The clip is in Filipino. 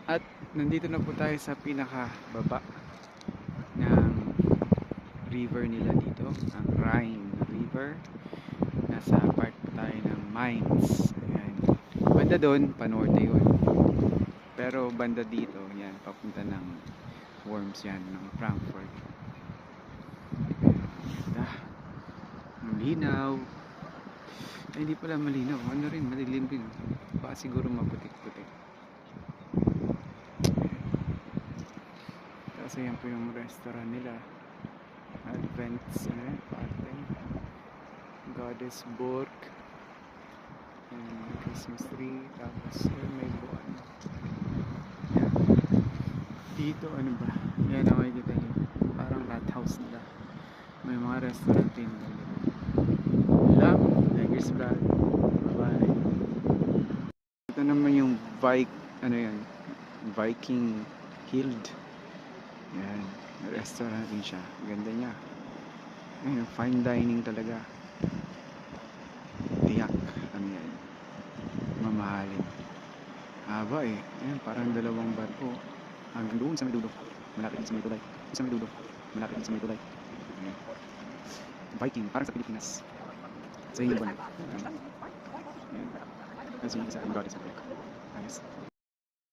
At nandito na po tayo sa pinakababa ng river nila dito, ang Rhine River. Nasa part po tayo ng Mainz. Ayan. Banda doon, panorte yun. Pero banda dito, yan, papunta ng Worms yan, ng Frankfurt. Ganda. Ang linaw. Ay, hindi pala malinaw. Ano rin, madilim din. Baka siguro maputik-putik. Kasi yan po yung restaurant nila. Advents, Parten. Goddesburg. And Christmas tree. Tapos, may buwan. Yan. Dito, ano ba? Yan ang makikita nyo. Parang rat house nila. May mga restaurant din. Lang, Neger's Vlog. Bye-bye. Ito naman yung Viking Hild. Yan, restaurant din siya. Ganda niya. Ayun, fine dining talaga. Tiyak. Ano yan? Mamahalin. Haba eh. Ayan, parang dalawang barko. Hanggang doon sa may dulo. Malapit sa may tulay. Sa may dulo. Malapit sa may tulay. Ayan. Viking, parang sa Pilipinas. Sa Hiniban. Ayan. Kasi sa Goddess of Rock. Ayos.